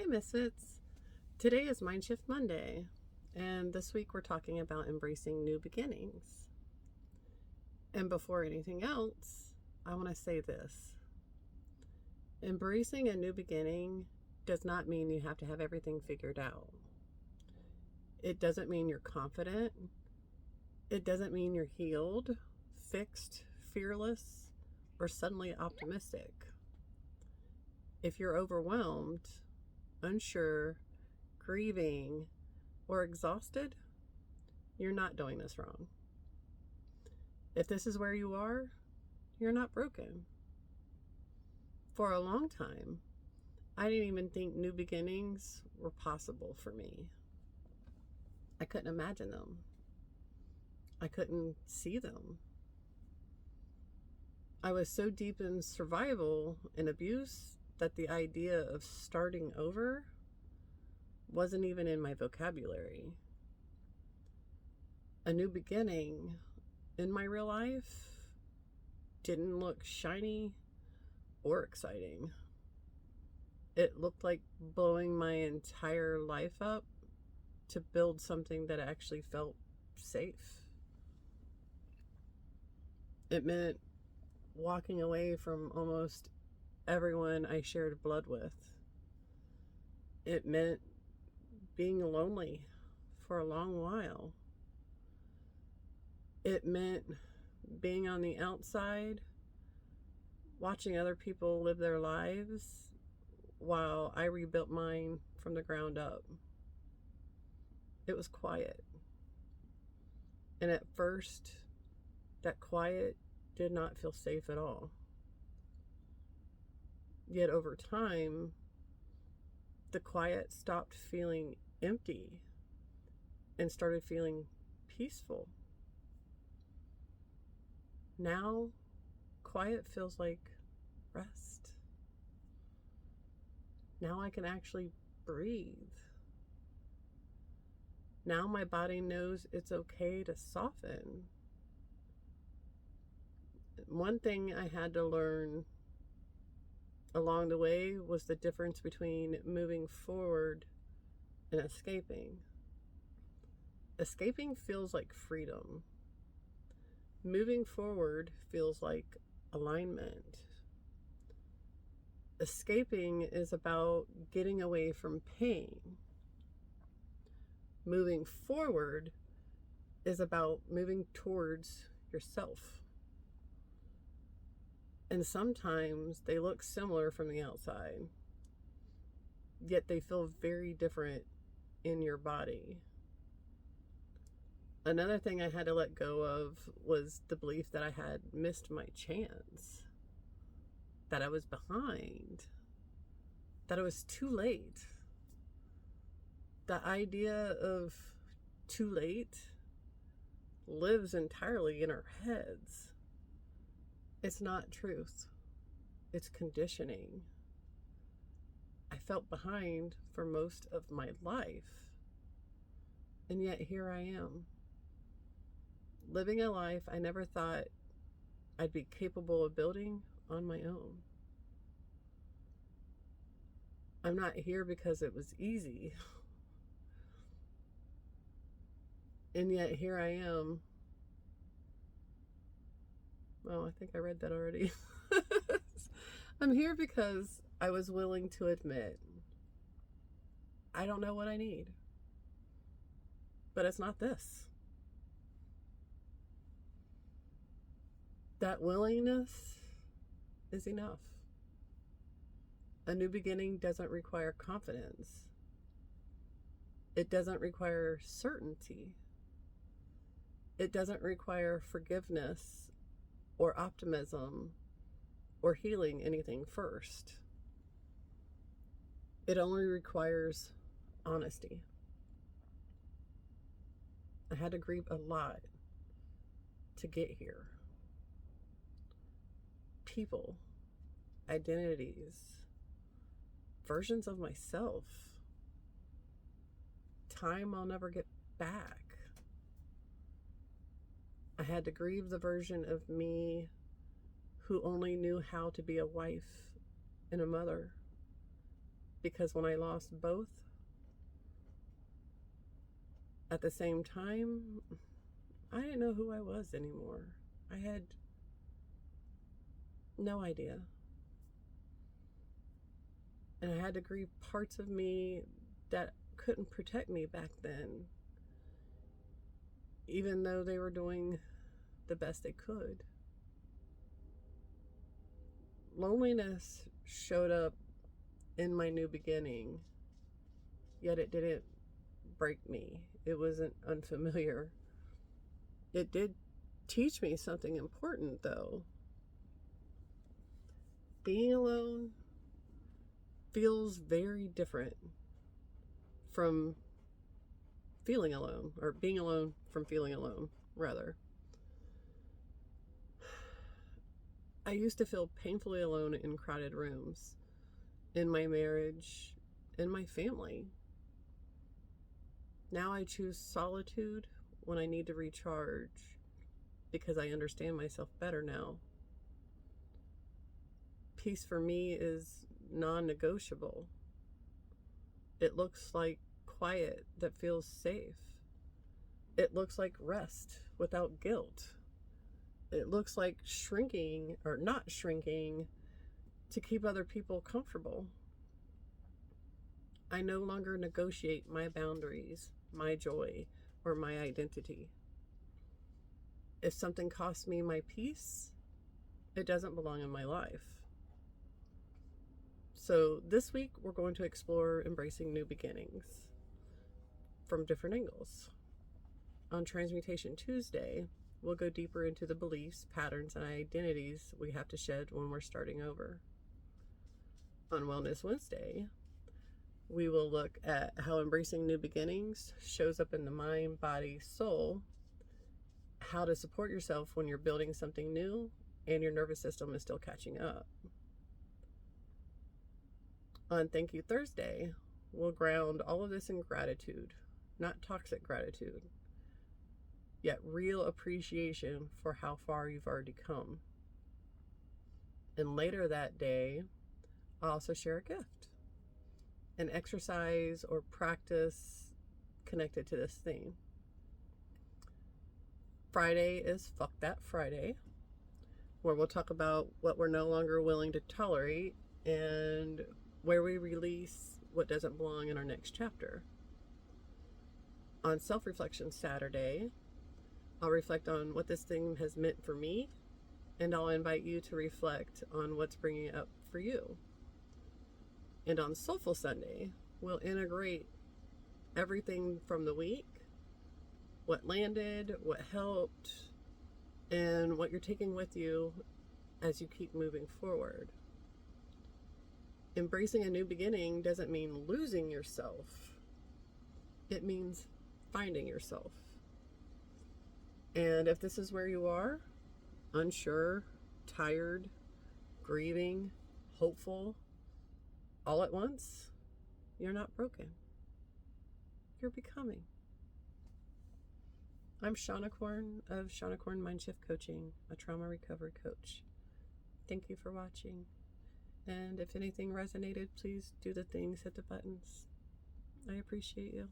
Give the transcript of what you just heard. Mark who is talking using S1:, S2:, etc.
S1: Misfits. Today is MindShift Monday, and this week we're talking about embracing new beginnings. And before anything else, I want to say this. Embracing a new beginning does not mean you have to have everything figured out. It doesn't mean you're confident. It doesn't mean you're healed, fixed, fearless, or suddenly optimistic. If you're overwhelmed, unsure, grieving, or exhausted, you're not doing this wrong. If this is where you are, you're not broken. For a long time, I didn't even think new beginnings were possible for me. I couldn't imagine them. I couldn't see them. I was so deep in survival and abuse that the idea of starting over wasn't even in my vocabulary. A new beginning in my real life didn't look shiny or exciting. It looked like blowing my entire life up to build something that actually felt safe. It meant walking away from almost everyone I shared blood with. It meant being lonely for a long while. It meant being on the outside, watching other people live their lives while I rebuilt mine from the ground up. It was quiet. And at first, that quiet did not feel safe at all. Yet over time, the quiet stopped feeling empty and started feeling peaceful. Now, quiet feels like rest. Now I can actually breathe. Now my body knows it's okay to soften. One thing I had to learn along the way was the difference between moving forward and escaping. Escaping feels like freedom. Moving forward feels like alignment. Escaping is about getting away from pain. Moving forward is about moving towards yourself. And sometimes they look similar from the outside, yet they feel very different in your body. Another thing I had to let go of was the belief that I had missed my chance, that I was behind, that it was too late. The idea of too late lives entirely in our heads. It's not truth. It's conditioning. I felt behind for most of my life. And yet here I am, living a life I never thought I'd be capable of building on my own. I'm not here because it was easy. And yet here I am. Oh, I think I read that already. I'm here because I was willing to admit I don't know what I need. But it's not this. That willingness is enough. A new beginning doesn't require confidence. It doesn't require certainty. It doesn't require forgiveness or optimism or healing anything first. It only requires honesty. I had to grieve a lot to get here. People, identities, versions of myself, time I'll never get back. I had to grieve the version of me who only knew how to be a wife and a mother, Because when I lost both at the same time, I didn't know who I was anymore. I had no idea. And I had to grieve parts of me that couldn't protect me back then, even though they were doing the best they could. Loneliness showed up in my new beginning, yet it didn't break me. It wasn't unfamiliar. It did teach me something important, though. Being alone feels very different from feeling alone, or being alone from feeling alone, rather. I used to feel painfully alone in crowded rooms, in my marriage, in my family. Now I choose solitude when I need to recharge because I understand myself better now. Peace for me is non-negotiable. It looks like quiet that feels safe. It looks like rest without guilt. It looks like shrinking or not shrinking to keep other people comfortable. I no longer negotiate my boundaries, my joy, or my identity. If something costs me my peace, it doesn't belong in my life. So this week, we're going to explore embracing new beginnings from different angles. On Transmutation Tuesday, we'll go deeper into the beliefs, patterns, and identities we have to shed when we're starting over. On Wellness Wednesday, we will look at how embracing new beginnings shows up in the mind, body, soul, how to support yourself when you're building something new and your nervous system is still catching up. On Thank You Thursday, we'll ground all of this in gratitude, not toxic gratitude, yet real appreciation for how far you've already come. And later that day, I'll also share a gift, an exercise or practice connected to this theme. Friday is Fuck That Friday, where we'll talk about what we're no longer willing to tolerate and where we release what doesn't belong in our next chapter. On Self-Reflection Saturday, I'll reflect on what this thing has meant for me, and I'll invite you to reflect on what's bringing it up for you. And on Soulful Sunday, we'll integrate everything from the week, what landed, what helped, and what you're taking with you as you keep moving forward. Embracing a new beginning doesn't mean losing yourself. It means finding yourself. And if this is where you are, unsure, tired, grieving, hopeful, all at once, you're not broken. You're becoming. I'm Shawnicorn of Shawnicorn MindShift Coaching, a trauma recovery coach. Thank you for watching. And if anything resonated, please do the things, hit the buttons. I appreciate you.